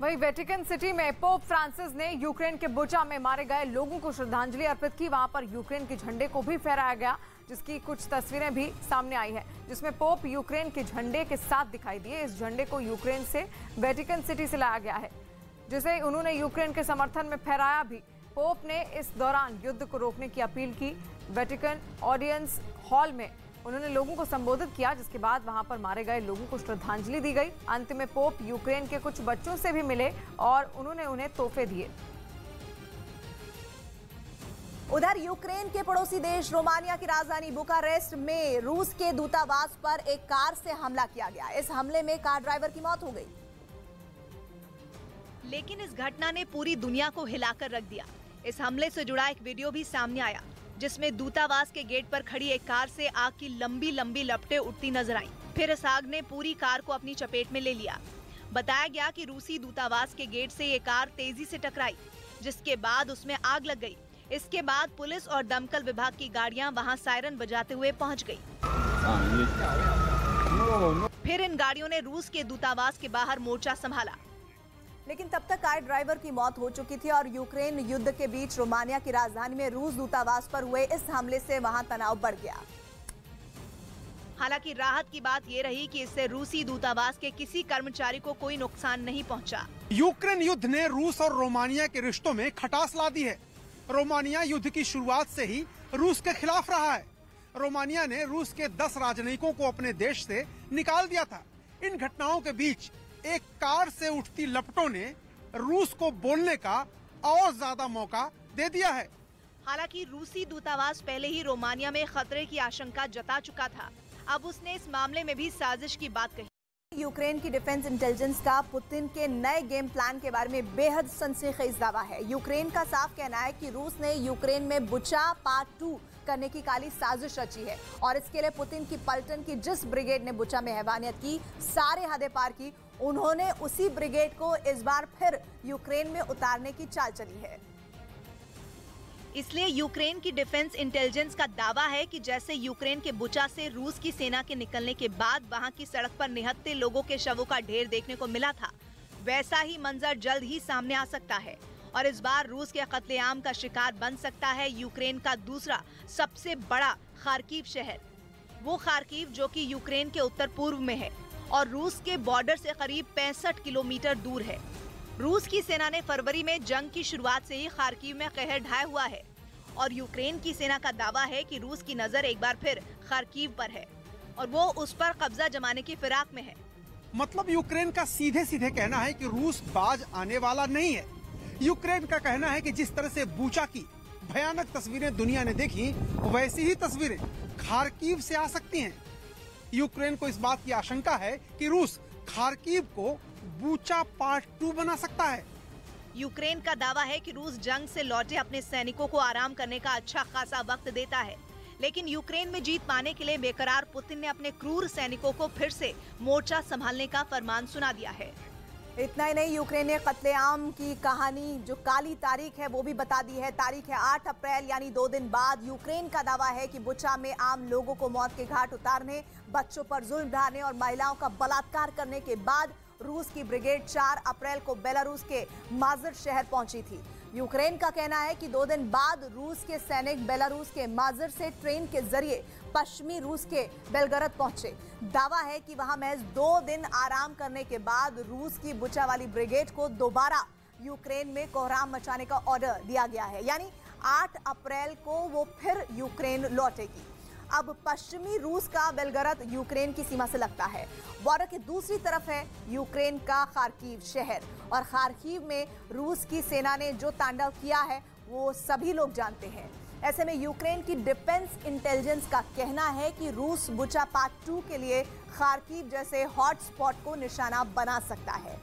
वहीं Vatican city में pope Francis ने यूक्रेन के बुचा में मारे गए लोगों को श्रद्धांजलि अर्पित की। वहां पर यूक्रेन के झंडे को भी फहराया गया, जिसकी कुछ तस्वीरें भी सामने आई हैं, जिसमें पोप यूक्रेन के झंडे के साथ दिखाई दिए। इस झंडे को यूक्रेन से वेटिकन सिटी से लाया गया है, जिसे उन्होंने यूक्रेन के समर्थन में फहराया भी। पोप ने इस दौरान युद्ध को रोकने की अपील की। वेटिकन ऑडियंस हॉल में उन्होंने लोगों को संबोधित किया, जिसके बाद वहां पर मारे गए लोगों को श्रद्धांजलि दी गई। अंत में पोप यूक्रेन के कुछ बच्चों से भी मिले और उन्होंने उन्हें तोहफे दिए। उधर यूक्रेन के पड़ोसी देश रोमानिया की राजधानी बुखारेस्ट में रूस के दूतावास पर एक कार से हमला किया गया। इस हमले में कार ड्राइवर की मौत हो गई। लेकिन इस घटना ने पूरी दुनिया को हिलाकर रख दिया। इस हमले से जुड़ा एक वीडियो भी सामने आया, जिसमें दूतावास के गेट पर खड़ी एक कार से आग की लंबी लंबी लपटें उठती नजर आईं। फिर इस आग ने पूरी कार को अपनी चपेट में ले लिया। बताया गया कि रूसी दूतावास के गेट से ये कार तेजी से टकराई, जिसके बाद उसमें आग लग गई। इसके बाद पुलिस और दमकल विभाग की गाड़ियां वहां सायरन बजाते हुए पहुंच गई। फिर इन गाड़ियों ने रूस के दूतावास के बाहर मोर्चा संभाला। लेकिन तब तक कार ड्राइवर की मौत हो चुकी थी और यूक्रेन युद्ध के बीच रोमानिया की राजधानी में रूस दूतावास पर हुए इस हमले से वहां तनाव बढ़ गया। हालांकि राहत की बात ये रही कि इससे रूसी दूतावास के किसी कर्मचारी को कोई नुकसान नहीं पहुंचा। यूक्रेन युद्ध ने रूस और रोमानिया के रिश्तों में खटास ला दी है। रोमानिया युद्ध की शुरुआत से ही रूस के खिलाफ रहा है। रोमानिया ने रूस के 10 राजनयिकों को अपने देश से निकाल दिया था। इन घटनाओं के बीच एक कार से उठती लपटों ने रूस को बोलने का और ज्यादा मौका दे दिया है। हालांकि रूसी दूतावास पहले ही रोमानिया में खतरे की आशंका जता चुका था। अब उसने इस मामले में भी साजिश की बात कही। यूक्रेन की डिफेंस इंटेलिजेंस का पुतिन के नए गेम प्लान के बारे में बेहद सनसनीखेज दावा है। यूक्रेन का साफ कहना है कि रूस ने यूक्रेन में बुचा पार्ट 2 करने की काली साजिश रची है और इसके लिए पुतिन की पलटन की जिस ब्रिगेड ने बुचा में हैवानियत की, सारे हदें पार की, उन्होंने उसी ब्रिगेड को इस बार फिर यूक्रेन में उतारने की चाल चली है। इसलिए यूक्रेन की डिफेंस इंटेलिजेंस का दावा है कि जैसे यूक्रेन के बुचा से रूस की सेना के निकलने के बाद वहां की सड़क पर निहत्थे लोगों के शवों का ढेर देखने को मिला था, वैसा ही मंजर जल्द ही सामने आ सकता है और इस बार रूस के कत्लेआम का शिकार बन सकता है यूक्रेन का दूसरा सबसे बड़ा खार्किव शहर। वो खार्किव जो कि यूक्रेन के उत्तर पूर्व में है और रूस के बॉर्डर से करीब 65 किलोमीटर दूर है। रूस की सेना ने फरवरी में जंग की शुरुआत से ही खार्किव में कहर ढाया हुआ है और यूक्रेन की सेना का दावा है कि रूस की नजर एक बार फिर खार्किव पर है और वो उस पर कब्जा जमाने की फिराक में है। मतलब यूक्रेन का सीधे सीधे कहना है कि रूस बाज आने वाला नहीं है। यूक्रेन का कहना है कि जिस तरह से बुचा की भयानक तस्वीरें दुनिया ने देखी, वैसी ही तस्वीरें खार्किव से आ सकती हैं। यूक्रेन को इस बात की आशंका है कि रूस खार्किव को बुचा पार्ट 2 बना सकता है। यूक्रेन का दावा है कि रूस जंग से लौटे अपने सैनिकों को आराम करने का अच्छा खासा वक्त देता है, लेकिन यूक्रेन में जीत पाने के लिए बेकरार पुतिन ने अपने क्रूर सैनिकों को फिर से मोर्चा संभालने का फरमान सुना दिया है। इतना ही नहीं, यूक्रेन ने कत्लेआम की कहानी, जो काली तारीख है, वो भी बता दी है। तारीख है 8 अप्रैल, यानी 2 दिन बाद। यूक्रेन का दावा है कि बुचा में आम लोगों को मौत के घाट उतारने, बच्चों पर जुल्म ढाने और महिलाओं का बलात्कार करने के बाद रूस की ब्रिगेड 4 अप्रैल को बेलारूस के माजर शहर पहुंची थी। यूक्रेन का कहना है कि 2 दिन बाद रूस के सैनिक बेलारूस के माजर से ट्रेन के जरिए पश्चिमी रूस के बेलगरद पहुंचे। दावा है कि वहां महज 2 दिन आराम करने के बाद रूस की बुचा वाली ब्रिगेड को दोबारा यूक्रेन में कोहराम मचाने का ऑर्डर दिया गया है, यानी 8 अप्रैल को वो फिर यूक्रेन लौटेगी। अब पश्चिमी रूस का बेलगरद यूक्रेन की सीमा से लगता है। बॉर्डर की दूसरी तरफ है यूक्रेन का खार्किव शहर और खार्किव में रूस की सेना ने जो तांडव किया है वो सभी लोग जानते हैं। ऐसे में यूक्रेन की डिफेंस इंटेलिजेंस का कहना है कि रूस बुचा पार्ट 2 के लिए खार्किव जैसे हॉटस्पॉट को निशाना बना सकता है।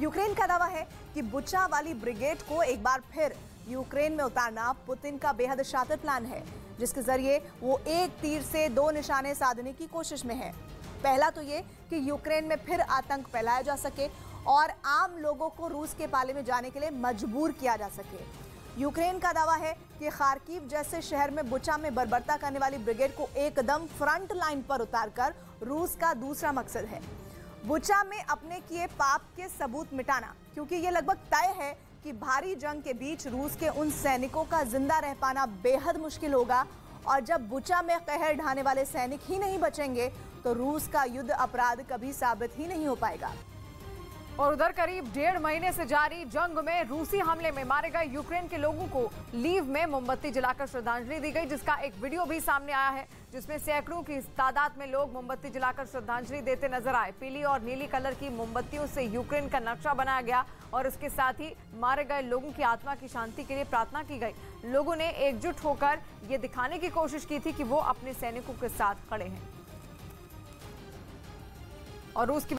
यूक्रेन का दावा है कि बुचा वाली ब्रिगेड को एक बार फिर यूक्रेन में उतारना पुतिन का बेहद शातिर प्लान है, जिसके जरिए वो एक तीर से 2 निशाने साधने की कोशिश में है। पहला तो ये कि यूक्रेन में फिर आतंक फैलाया जा सके और आम लोगों को रूस के पाले में जाने के लिए मजबूर किया जा सके। यूक्रेन का दावा है कि खार्किव जैसे शहर में बुचा में बर्बरता करने वाली ब्रिगेड को एकदम फ्रंट लाइन पर उतारकर रूस का दूसरा मकसद है। बुचा में अपने किए पाप के सबूत मिटाना, क्योंकि ये लगभग तय है कि भारी जंग के बीच रूस के उन सैनिकों का जिंदा रह पाना बेहद मुश्किल होगा। और जब बुचा में कहर ढाने वाले सैनिक ही नहीं बचेंगे तो रूस का युद्ध अपराध कभी साबित ही नहीं हो पाएगा। और उधर करीब 1.5 महीने से जारी जंग में रूसी हमले में मारे गए यूक्रेन के लोगों को लीव में मोमबत्ती जलाकर श्रद्धांजलि दी गई, जिसका एक वीडियो भी सामने आया है, जिसमें सैकड़ों की तादाद में लोग मोमबत्ती जलाकर श्रद्धांजलि देते नजर आए। पीली और नीली कलर की मोमबत्तियों से यूक्रेन का नक्शा बनाया गया और इसके साथ ही मारे गए लोगों की आत्मा की शांति के लिए प्रार्थना की गई। लोगों ने एकजुट होकर ये दिखाने की कोशिश की थी कि वो अपने सैनिकों के साथ खड़े हैं। और रूस की